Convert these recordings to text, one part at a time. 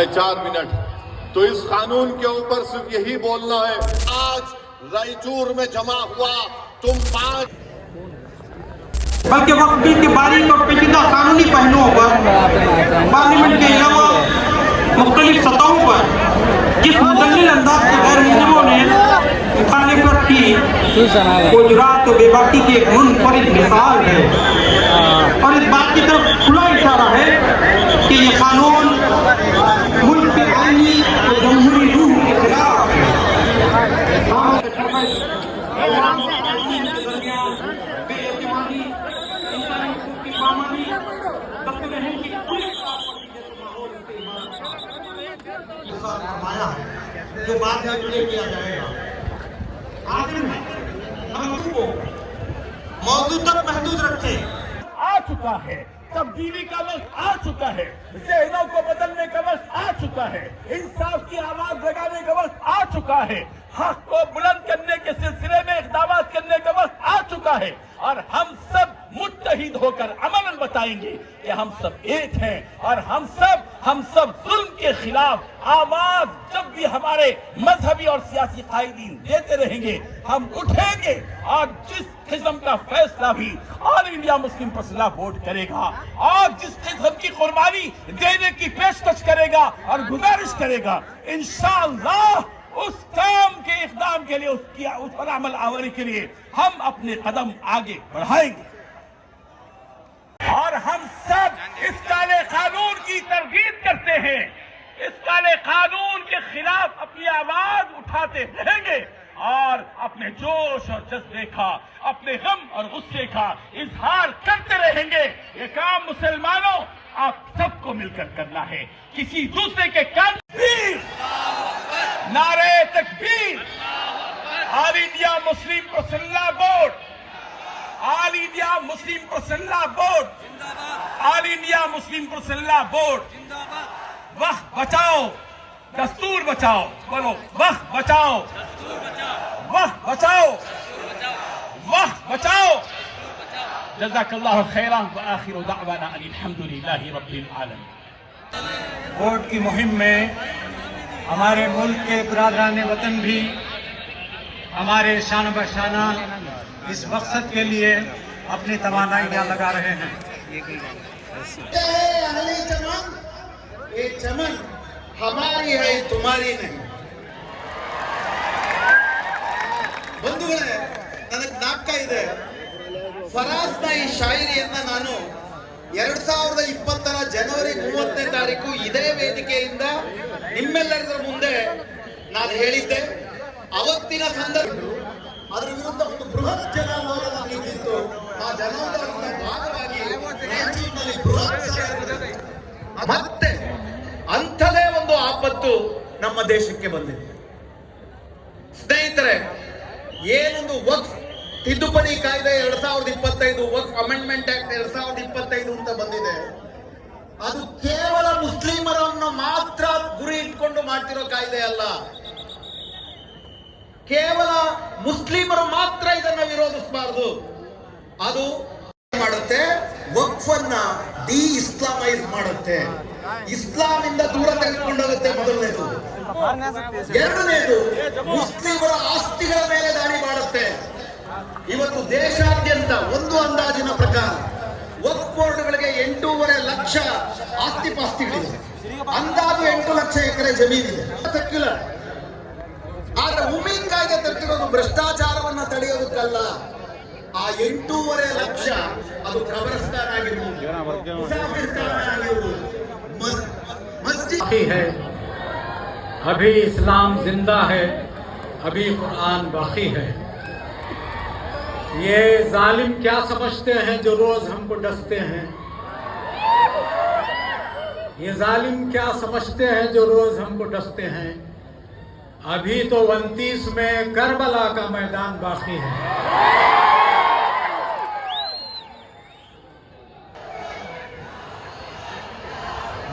है 4 मिनट। तो इस कानून के ऊपर सिर्फ यही बोलना है, आज रायचूर में जमा हुआ तुम 5 बल्कि वक्त की बारीक और पेचीदा कानूनी पहलुओं पर पार्लियामेंट के अलावा मुख्तलिफ सतहों पर जिस मुदल्लिल अंदाज से गैर मुस्लिमों ने मुखालिफत की, गुजरात बेबाकी की एक मुनफरिद मिसाल है और इस बात की तरफ खुला इशारा है कि ये कानून मुल्क के आईनी और जमहूरी रूह के खिलाफ है। जो बाद में प्ले किया जाएगा, आखिर में हम को मौजूद तक महदूद रखें। आ चुका है, तब्दीली का वक्त आ चुका है, ज़हनों को बदलने का वक्त आ चुका है, इंसाफ की आवाज लगाने का वक्त आ चुका है, हक को बुलंद करने के सिलसिले में इक़दाम करने का वक्त आ चुका है और हम सब मुत्तहिद होकर अमलन बताएंगे कि हम सब एक हैं और हम सब जुल्म के खिलाफ आवाज जब भी हमारे मजहबी और सियासी कायदीन देते रहेंगे, हम उठेंगे और जिस किस्म का फैसला भी all India Muslim personal board करेगा और जिस किस्म की कुर्बानी देने की पेशकश करेगा और गुजारिश करेगा, इंशाअल्लाह उस काम के इक़दाम के लिए उस पर अमल आवरी के लिए हम अपने कदम आगे बढ़ाएंगे और हम सब इस काले कानून की तरगीब करते हैं, इस काले कानून के खिलाफ अपनी आवाज उठाते रहेंगे और अपने जोश और जज्बे का, अपने गम और गुस्से का इजहार करते रहेंगे। ये काम मुसलमानों आप सबको मिलकर करना है, किसी दूसरे के कान नारे तकबीर, all India Muslim personal board, all India Muslim personal board, all India Muslim personal board, वक्त बचाओ दस्तूर बचाओ, बोलो वक्त बचाओ, वक्त बचाओ, वक्त बचाओ। जज़ाकल्लाहु खैरन व आखिरु दअवाना अल्हम्दुलिल्लाहि रब्बिल आलमीन। वोट की मुहिम में हमारे मुल्क के बिरादरान वतन भी हमारे शान बशाना इस मकसद के लिए अपनी तवानाइयाँ लगा रहे हैं। ये चमन हमारी है, तुम्हारी नहीं। ಬಂಧುಗಳೇ, ನನಗೆ ಜ್ಞಾಪಕ ಇದೆ, ಫರಾಜ್ನ ಈ ಶಾಯರಿಯನ್ನ ನಾನು 2020 ಜನವರಿ 30ನೇ ತಾರೀಕು ಇದೇ ವೇದಿಕೆಯಿಂದ ನಿಮ್ಮೆಲ್ಲರ ಮುಂದೆ ನಾನು ಹೇಳಿದ್ದೆ. ಅವತ್ತಿನ ಸಂದರ್ಭ ಅದರ ವಿರುದ್ಧ ಒಂದು ಬೃಹತ್ ಜನಾಂದೋಲನ ನಡೀತಿತ್ತು. ಆ ಜನಾಂದೋಲನದ ಭಾಗವಾಗಿ ರಾಯಚೂರಿನಲ್ಲಿ ಬೃಹತ್ ಮತ್ತೆ ಅಂಥದೇ ಒಂದು ಆಪತ್ತು ನಮ್ಮ ದೇಶಕ್ಕೆ ಬಂದಿದೆ. ಸ್ನೇಹಿತರೆ, ಏನೊಂದು ವಕ್ಫ್ ತಿದ್ದುಪಡಿ ಕಾಯ್ದೆ 2025 ವಕ್ಫ್ ಅಮೆಂಡ್ಮೆಂಟ್ ಆಕ್ಟ್ 2025 ಅಂತ ಬಂದಿದೆ, ಅದು ಕೇವಲ ಮುಸ್ಲಿಮರನ್ನು ಮಾತ್ರ ಗುರಿ ಇಟ್ಕೊಂಡು ಮಾಡ್ತಿರೋ ಕಾಯ್ದೆ ಅಲ್ಲ. ಕೇವಲ ಮುಸ್ಲಿಮರು ಮಾತ್ರ ಇದನ್ನ ವಿರೋಧಿಸಬಾರದು. ಅದು ಮಾಡುತ್ತೆ, ವಕ್ಫ್ ಅನ್ನ ಡಿ ಇಸ್ಲಾಮೈಸ್ ಮಾಡುತ್ತೆ, ಇಸ್ಲಾಮಿಂದ ದೂರ ತೆಗೆದುಕೊಂಡೋಗುತ್ತೆ. ಮೊದಲನೇದು. ಎರಡನೇದು, ಮುಸ್ಲಿಮರ ಆಸ್ತಿಗಳ ಮೇಲೆ ದಾಳಿ ಮಾಡುತ್ತೆ. ಇವತ್ತು ದೇಶಾದ್ಯಂತ ಒಂದು ಅಂದಾಜಿನ ಪ್ರಕಾರ ವಕ್ಫ್ ಬೋರ್ಡ್ಗಳಿಗೆ 8.5 ಲಕ್ಷ ಆಸ್ತಿ ಪಾಸ್ತಿಗಳಿವೆ. ಅಂದಾಜು 8 ಲಕ್ಷ ಎಕರೆ ಜಮೀನಿದೆ. ಸೆಕ್ಯುಲರ್. ಆದ್ರೆ ಉಮೀದ್ ಕಾಯ್ದೆ ತರ್ತಿರೋದು ಭ್ರಷ್ಟಾಚಾರವನ್ನ ತಡೆಯೋದಕ್ಕಲ್ಲ. ಆ 8.5 ಲಕ್ಷ ಅದು ಕಬರಸ್ತಾನ ಆಗಿರ್ಬೋದು, ಮುಸಾಫಿರ್ಖಾನ ಆಗಿರ್ಬೋದು, मस्जिद है। अभी इस्लाम जिंदा है, अभी कुरान बाकी है। ये जालिम क्या समझते हैं जो रोज हमको डसते हैं? ये जालिम क्या समझते हैं जो रोज हमको डसते हैं? अभी तो 29 में करबला का मैदान बाकी है।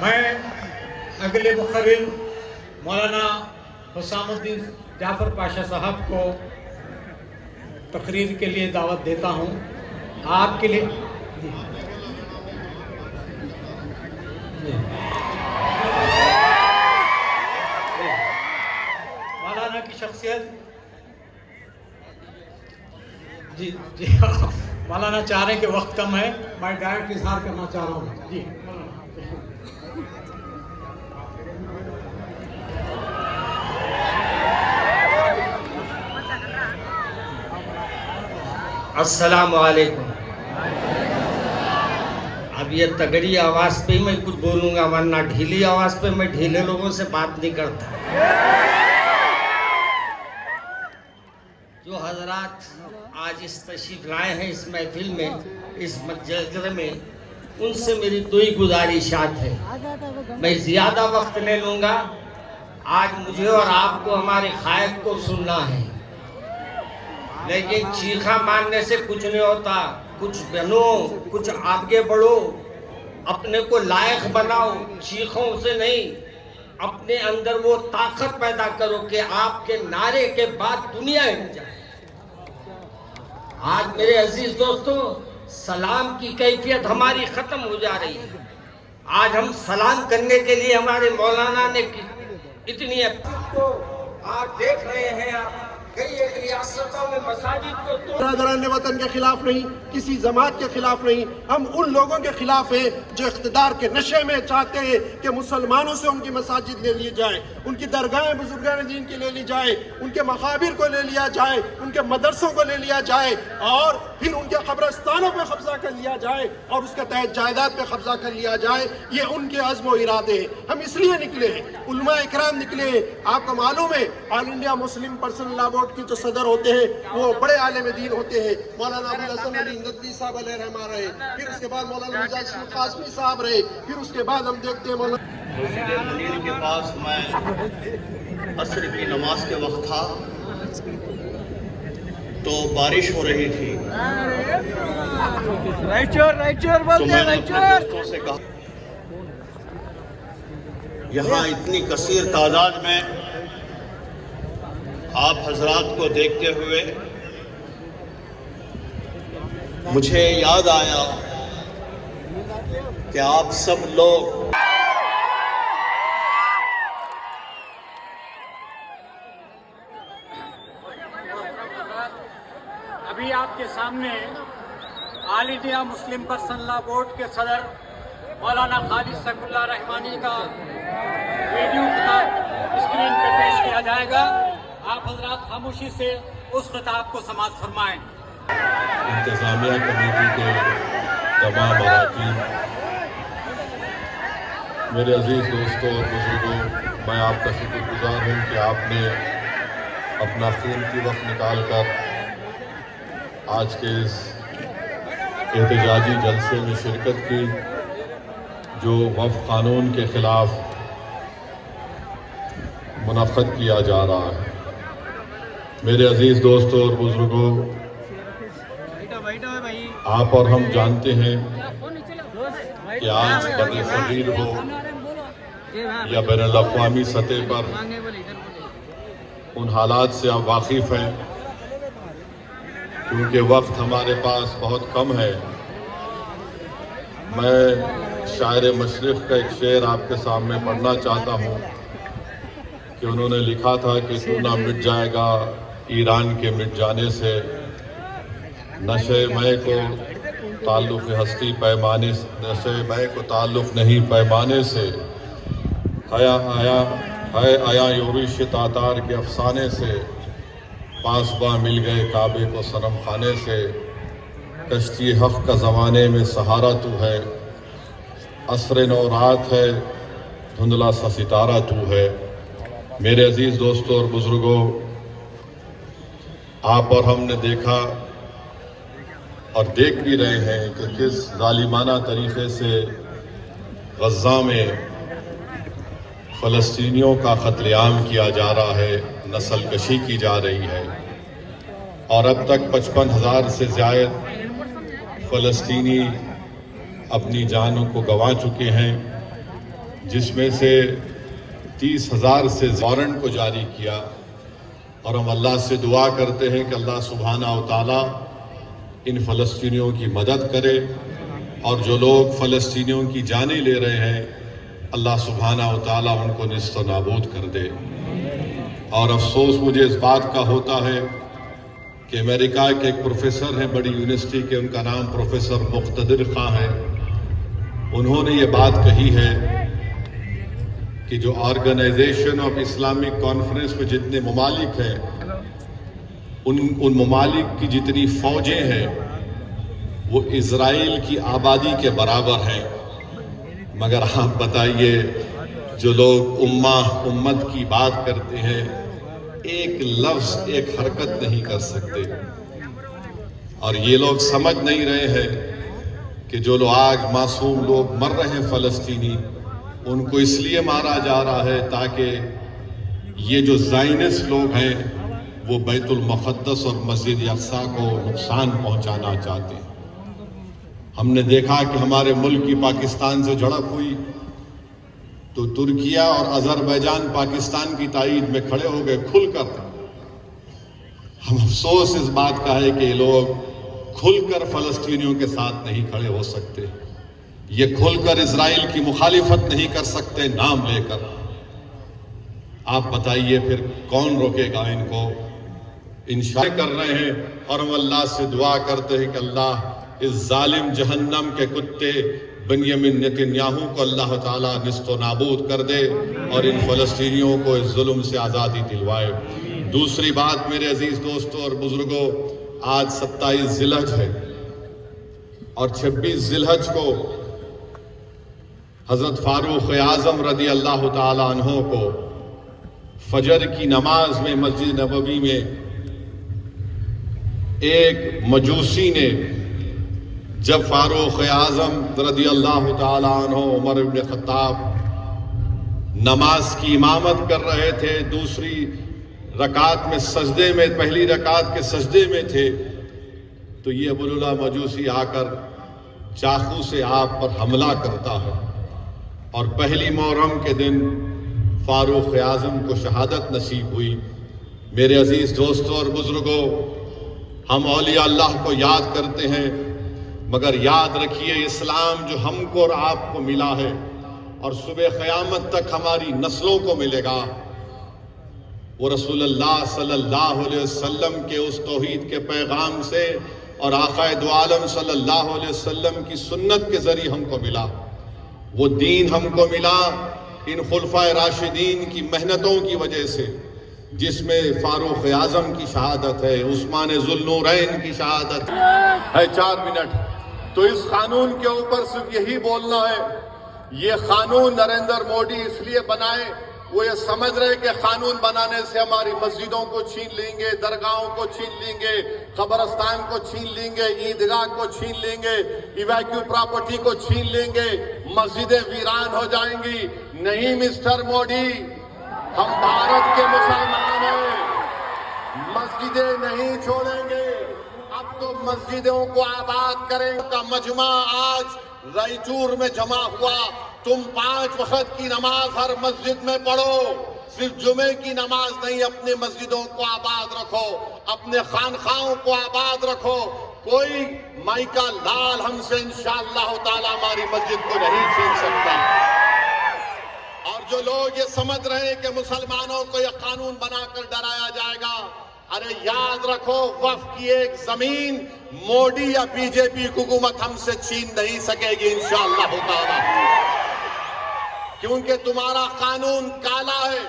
मैं अगले मुखर्रिर मौलाना हुसामुद्दीन जाफर पाशा साहब को तकरीर के लिए दावत देता हूँ। आपके लिए यहाँ की शख्सियत जी मौलाना चाह रहे हैं कि वक्त कम है, मैं डायरेक्ट इजहार करना चाह रहा हूँ जी। अस्सलाम वालेकुम। अब ये तगड़ी आवाज़ पे ही मैं कुछ बोलूँगा, वरना ढीली आवाज़ पे मैं ढीले लोगों से बात नहीं करता। जो हजरात आज इस तशरीफ लाए हैं इस महफिल में, इस मजलिस में, उनसे मेरी दो ही गुजारिशात है। मैं ज़्यादा वक्त ले लूँगा। आज मुझे और आपको हमारे खायद को सुनना है, लेकिन चीखा मारने से कुछ नहीं होता। कुछ बनो, कुछ आगे बढ़ो, अपने को लायक बनाओ, चीखों से नहीं। अपने अंदर वो ताकत पैदा करो कि आपके नारे के बाद दुनिया हिल जाए। आज मेरे अजीज दोस्तों, सलाम की कैफियत हमारी खत्म हो जा रही है। आज हम सलाम करने के लिए हमारे मौलाना ने इतनी आज देख रहे हैं आप रियासतों में मसाजिद को बरदरान वतन के खिलाफ नहीं, किसी जमात के खिलाफ नहीं, हम उन लोगों के खिलाफ हैं जो इख्तिदार के नशे में चाहते हैं कि मुसलमानों से उनकी मसाजिद ले ली जाए, उनकी दरगाहें बुजुर्गान दीन की ले ली जाए, उनके मकाबिर को ले लिया जाए, उनके मदरसों को ले लिया जाए और फिर उनके कब्रस्तानों पर कब्जा कर लिया जाए और उसके तहत जायदाद पे कब्जा कर लिया जाए। ये उनके अज़्म व इरादे हैं। हम इसलिए निकले हैं, उलमा इकराम निकले हैं। आपको मालूम है all India Muslim personal law board की जो सदर होते हैं वो बड़े आलिम दीन होते हैं। मौलाना अबुल हसन अली नदवी साहब अलैहिर्रहमा रहे, फिर उसके बाद मौलाना मिजाज कासमी साहब रहे, फिर उसके बाद हम देखते हैं मौलाना मुनीर के पास मैं असर की नमाज के वक्त था तो बारिश हो रही थी। तो मैंने अपने दोस्तों से कहा, यहाँ इतनी कसीर तादाद में आप हजरात को देखते हुए मुझे याद आया कि आप सब लोग अभी आपके सामने all India Muslim personal law board के सदर मौलाना खालिद सैफुल्लाह रहमानी का वीडियो खिताब स्क्रीन पे पेश किया जाएगा। आप हजरात खामोशी से उस खिताब को समाअत फरमाएं। इंतजामिया कमेटी के तमाम अरकान, मेरे अजीज दोस्तों और बुजुर्गों, मैं आपका शुक्रगुजार हूँ कि आपने अपना कीमती वक्त निकाल कर आज के इस एहतजाजी जलसे में शिरकत की जो वक्फ कानून के खिलाफ मुनक़्क़द किया जा रहा है। मेरे अजीज दोस्तों और बुजुर्गों, आप और हम जानते हैं कि आज बने सगीर हो या बैनुल-अक़वामी सतह पर उन हालात से आप वाकिफ़ हैं। क्योंकि वक्त हमारे पास बहुत कम है, मैं शायर मशरिक़ का एक शेर आपके सामने पढ़ना चाहता हूँ कि उन्होंने लिखा था कि तू ना मिट जाएगा ईरान के मिट जाने से, नशे मैं को ताल्लुक़ हस्ती पैमाने से, नशे मैं को ताल्लुक़ नहीं पैमाने से, आया योरिश तातार के अफसाने से, पासबा मिल गए काबे को सनम खाने से, कश्ती हक़ का ज़माने में सहारा तू है, असर नौ रात है धुंधला सा सितारा तू है। मेरे अजीज़ दोस्तों और बुज़ुर्गों, आप और हमने देखा और देख भी रहे हैं कि किस जालिमाना तरीक़े से गज़ा में फ़लस्तीनियों का क़त्लेआम किया जा रहा है, नस्ल कशी की जा रही है और अब तक 55,000 से ज़्यादा फ़लस्तीनी अपनी जानों को गंवा चुके हैं, जिसमें से 30,000 से वारंट को जारी किया। और हम अल्लाह से दुआ करते हैं कि अल्लाह सुब्हाना व तआला इन फ़लस्तीनियों की मदद करे और जो लोग फ़लस्तीनियों की जानें ले रहे हैं, अल्लाह सुब्हाना व तआला उनको निस्त नाबूद कर दे। और अफसोस मुझे इस बात का होता है कि अमेरिका के एक प्रोफेसर हैं बड़ी यूनिवर्सिटी के, उनका नाम प्रोफेसर मुख्तदिर खां है। उन्होंने ये बात कही है कि जो ऑर्गेनाइजेशन ऑफ इस्लामिक कॉन्फ्रेंस में जितने ममालिक हैं, उन ममालिक की जितनी फौजें हैं वो इजराइल की आबादी के बराबर हैं। मगर आप बताइए, जो लोग उम्मत की बात करते हैं, एक लफ्ज एक हरकत नहीं कर सकते। और ये लोग समझ नहीं रहे हैं कि जो लोग आज मासूम लोग मर रहे हैं फ़लस्तीनी, उनको इसलिए मारा जा रहा है ताकि ये जो ज़ायनिस्ट लोग हैं वो बैतुल मुक़द्दस और मस्जिद अक़सा को नुकसान पहुंचाना चाहते हैं। हमने देखा कि हमारे मुल्क की पाकिस्तान से झड़प हुई तो तुर्किया और अज़रबैजान पाकिस्तान की ताईद में खड़े हो गए खुलकर। हम अफसोस इस बात का है कि ये लोग खुलकर फ़लस्तीनियों के साथ नहीं खड़े हो सकते, ये खुलकर इजराइल की मुखालिफत नहीं कर सकते नाम लेकर। आप बताइए फिर कौन रोकेगा इनको? इंशाअल्लाह कर रहे हैं और हम अल्लाह से दुआ करते हैं कि अल्लाह इस जालिम जहन्नम के कुत्ते बेंयामिन नेतन्याहू को अल्लाह ताला निस्तो नाबूद कर दे और इन फ़लस्तीनियों को इस जुल्म से आज़ादी दिलवाए। दूसरी बात मेरे अजीज दोस्तों और बुजुर्गों, आज 27 ज़िलहज है और 26 ज़िलहज को हज़रत फारूक आज़म रदी अल्लाह ताला अन्हो को फजर की नमाज में मस्जिद नबवी में एक मजूसी ने, जब फारूक आज़म रदी अल्लाह ताला अन्हो उमर इब्न खत्ताब नमाज की इमामत कर रहे थे, दूसरी रकात में सजदे में, पहली रकात के सजदे में थे, तो ये अबुलुला मजूसी आकर चाकू से आप पर हमला करता है और पहली मुहर्रम के दिन फारूक आज़म को शहादत नसीब हुई। मेरे अजीज दोस्तों और बुजुर्गों, हम औलिया अल्लाह को याद करते हैं, मगर याद रखिए इस्लाम जो हमको और आपको मिला है और सुबह क़यामत तक हमारी नस्लों को मिलेगा, वो रसूलुल्लाह सल्लल्लाहु अलैहि वसल्लम के उस तौहीद के पैगाम से और आक़ाए दो आलम सल्लल्लाहु अलैहि वसल्लम की सुन्नत के ज़रिए हमको मिला। वो दीन हमको मिला इन खुलफाए राशिदीन की मेहनतों की वजह से, जिसमें फारूक आज़म की शहादत है, उस्मान ज़ुल्नूरैन की शहादत है। 4 मिनट तो इस कानून के ऊपर सिर्फ यही बोलना है, ये कानून नरेंद्र मोदी इसलिए बनाए, वो ये समझ रहे कि कानून बनाने से हमारी मस्जिदों को छीन लेंगे, दरगाहों को छीन लेंगे, कब्रस्तान को छीन लेंगे, ईदगाह को छीन लेंगे, इवैक्यू प्रॉपर्टी को छीन लेंगे, मस्जिदें वीरान हो जाएंगी। नहीं मिस्टर मोदी, हम भारत के मुसलमान हैं, मस्जिदें नहीं छोड़ेंगे। अब तो मस्जिदों को आबाद करें का मजमा आज रायचूर में जमा हुआ। तुम 5 वक्त की नमाज हर मस्जिद में पढ़ो, सिर्फ जुमे की नमाज नहीं, अपने मस्जिदों को आबाद रखो, अपने खानखाओं को आबाद रखो। कोई माइका लाल हमसे इंशाअल्लाह ताला हमारी मस्जिद को नहीं छीन सकता। और जो लोग ये समझ रहे हैं कि मुसलमानों को यह कानून बनाकर डराया जाएगा, अरे याद रखो, वक्फ की एक जमीन मोदी या बीजेपी हुकूमत हमसे छीन नहीं सकेगी इंशाअल्लाह ताला, क्योंकि तुम्हारा कानून काला है।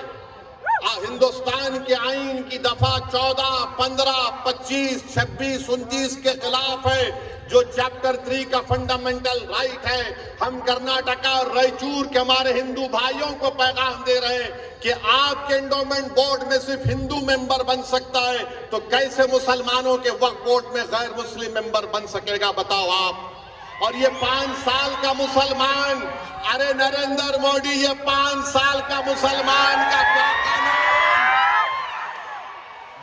हिंदुस्तान के आईन की दफा 14, 15, 25, 26, 29 के खिलाफ है, जो चैप्टर 3 का फंडामेंटल राइट है। हम कर्नाटका और रायचूर के हमारे हिंदू भाइयों को पैगाम दे रहे हैं कि आपके एंडोमेंट बोर्ड में सिर्फ हिंदू मेंबर बन सकता है, तो कैसे मुसलमानों के वक्फ बोर्ड में गैर मुस्लिम मेंबर बन सकेगा, बताओ आप। और ये 5 साल का मुसलमान, अरे नरेंद्र मोदी, ये 5 साल का मुसलमान का क्या कानून?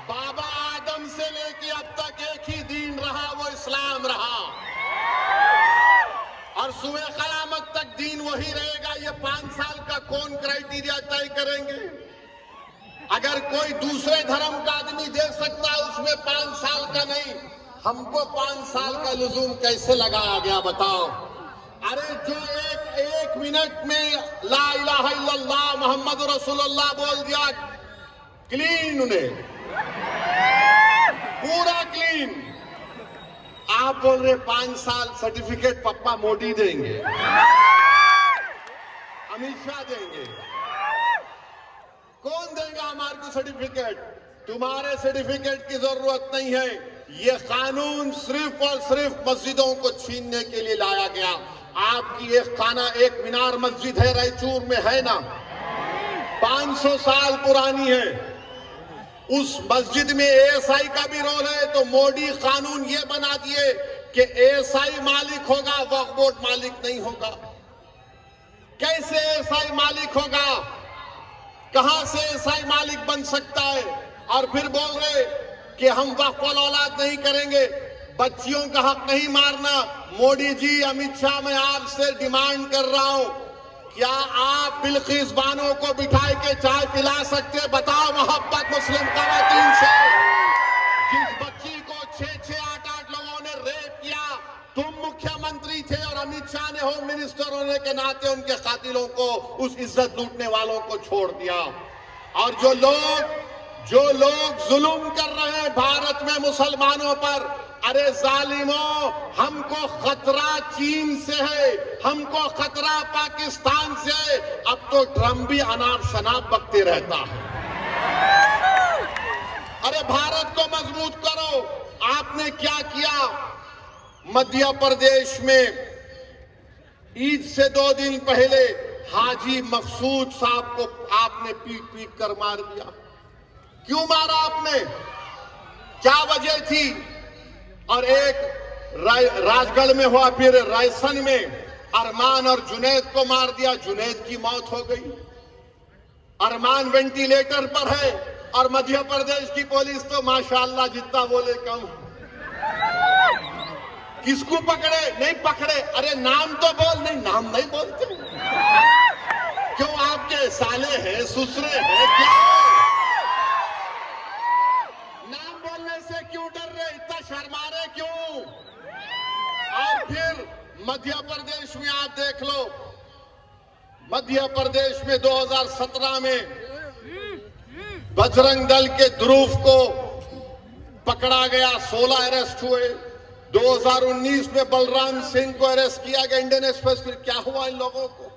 बाबा आदम से लेके अब तक एक ही दीन रहा, वो इस्लाम रहा, और सुबह क़यामत तक दीन वही रहेगा। ये 5 साल का कौन क्राइटेरिया तय करेंगे? अगर कोई दूसरे धर्म का आदमी दे सकता है, उसमें 5 साल का नहीं, हमको 5 साल का लुज़ूम कैसे लगाया गया, बताओ। अरे जो एक मिनट में ला इलाहा इल्लल्लाह मोहम्मद रसूलुल्लाह बोल दिया, क्लीन, उन्हें पूरा क्लीन। आप बोल रहे 5 साल सर्टिफिकेट पप्पा मोदी देंगे, अमित शाह देंगे, कौन देगा हमारे को सर्टिफिकेट? तुम्हारे सर्टिफिकेट की जरूरत नहीं है। ये कानून सिर्फ और सिर्फ मस्जिदों को छीनने के लिए लाया गया। आपकी एक मीनार मस्जिद है रायचूर में, है ना, 500 साल पुरानी है। उस मस्जिद में एएसआई का भी रोल है, तो मोदी कानून ये बना दिए कि एएसआई मालिक होगा, वक्फ बोर्ड मालिक नहीं होगा। कैसे एएसआई मालिक होगा? कहां से एएसआई मालिक बन सकता है? और फिर बोल रहे कि हम वक्फ औलाद नहीं करेंगे, बच्चियों का हक नहीं मारना। मोदी जी, अमित शाह, मैं आपसे डिमांड कर रहा हूं, क्या आप बिल्किस बानो को बिठाए के चाय पिला सकते? बताओ मोहब्बत मुस्लिम खवातीन से। जिस बच्ची को 6-6, 8-8 लोगों ने रेप किया, तुम मुख्यमंत्री थे और अमित शाह ने होम मिनिस्टर होने के नाते उनके कातिलों को, उस इज्जत लूटने वालों को छोड़ दिया। और जो लोग जुल्म कर रहे हैं भारत में मुसलमानों पर, अरे जालिमों, हमको खतरा चीन से है, हमको खतरा पाकिस्तान से है। अब तो ड्रम भी अनाप शनाप बकते रहता है। अरे भारत को मजबूत करो। आपने क्या किया? मध्य प्रदेश में ईद से 2 दिन पहले हाजी मकसूद साहब को आपने पीट कर मार दिया। क्यों मारा आपने? क्या वजह थी? और एक राजगढ़ में हुआ, फिर रायसन में अरमान और जुनैद को मार दिया। जुनैद की मौत हो गई, अरमान वेंटिलेटर पर है। और मध्य प्रदेश की पुलिस तो माशाअल्लाह जितना बोले कम। किसको पकड़े? नहीं पकड़े। अरे नाम तो बोल। नहीं, नाम नहीं बोलते। क्यों? आपके साले हैं, ससुरे हैं, क्या है? नाम बोलने से क्यों डर रहे? इतना शर्मा रहे क्यों? और फिर मध्य प्रदेश में आप देख लो, मध्य प्रदेश में 2017 में बजरंग दल के ध्रुव को पकड़ा गया, 16 अरेस्ट हुए। 2019 में बलराम सिंह को अरेस्ट किया गया, इंडियन एक्सप्रेस। फिर क्या हुआ इन लोगों को?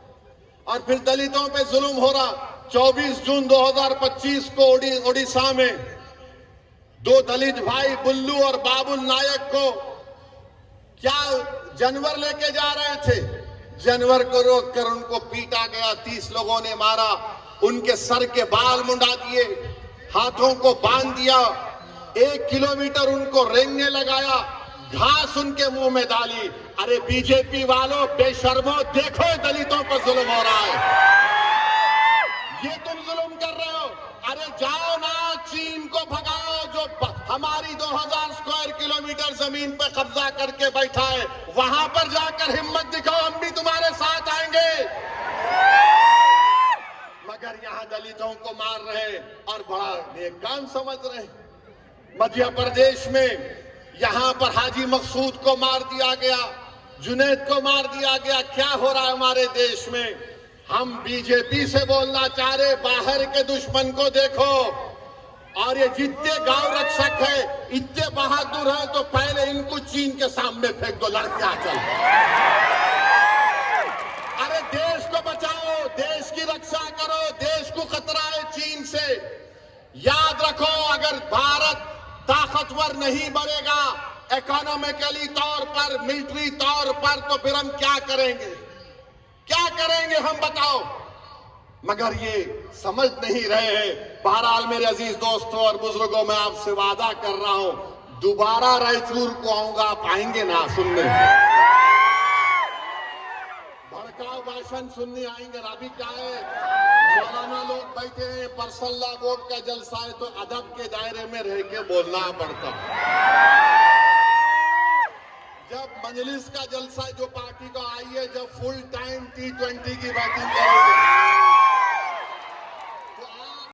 और फिर दलितों पे जुल्म हो रहा। 24 जून 2025 को ओडिशा में 2 दलित भाई बुल्लू और बाबुल नायक को क्या जानवर लेके जा रहे थे, जानवर को रोककर उनको पीटा गया। 30 लोगों ने मारा, उनके सर के बाल मुंडा दिए, हाथों को बांध दिया, 1 किलोमीटर उनको रेंगने लगाया, घास उनके मुंह में डाली। अरे बीजेपी वालों, बेशर्मो, देखो दलितों पर जुल्म हो रहा है। ये तुम जुल्म कर रहे हो। अरे जाओ ना, चीन को भगाओ जो हमारी 2000 स्क्वायर किलोमीटर जमीन पर कब्जा करके बैठा है। वहां पर जाकर हिम्मत दिखाओ, हम भी तुम्हारे साथ आएंगे। मगर यहां दलितों को मार रहे और बड़ा नेक काम समझ रहे। मध्य प्रदेश में यहां पर हाजी मकसूद को मार दिया गया, जुनैद को मार दिया गया। क्या हो रहा है हमारे देश में? हम बीजेपी से बोलना चाह रहे, बाहर के दुश्मन को देखो। और ये जितने गांव रक्षक है, इतने बहादुर है, तो पहले इनको चीन के सामने फेंक दो, लड़के आ चल। अरे देश को बचाओ, देश की रक्षा करो, देश को खतरा है चीन से। याद रखो, अगर भारत ताकतवर नहीं बनेगा इकोनॉमिकली तौर पर, मिलिट्री तौर पर, तो फिर हम क्या करेंगे? क्या करेंगे हम, बताओ? मगर ये समझ नहीं रहे हैं। बहरहाल मेरे अजीज दोस्तों और बुजुर्गों, मैं आपसे वादा कर रहा हूं, दोबारा रायचूर को आऊंगा, आप आएंगे ना सुनने? भड़काऊ भाषण सुनने आएंगे? अभी क्या है, मौलाना लोग बैठे हैं, पर्सनल लॉ बोर्ड का जलसा है, तो अदब के दायरे में रह के बोलना पड़ता। जब मजलिस का जलसा जो पार्टी का आई है, जब फुल टाइम T20 की बैटिंग करेंगे,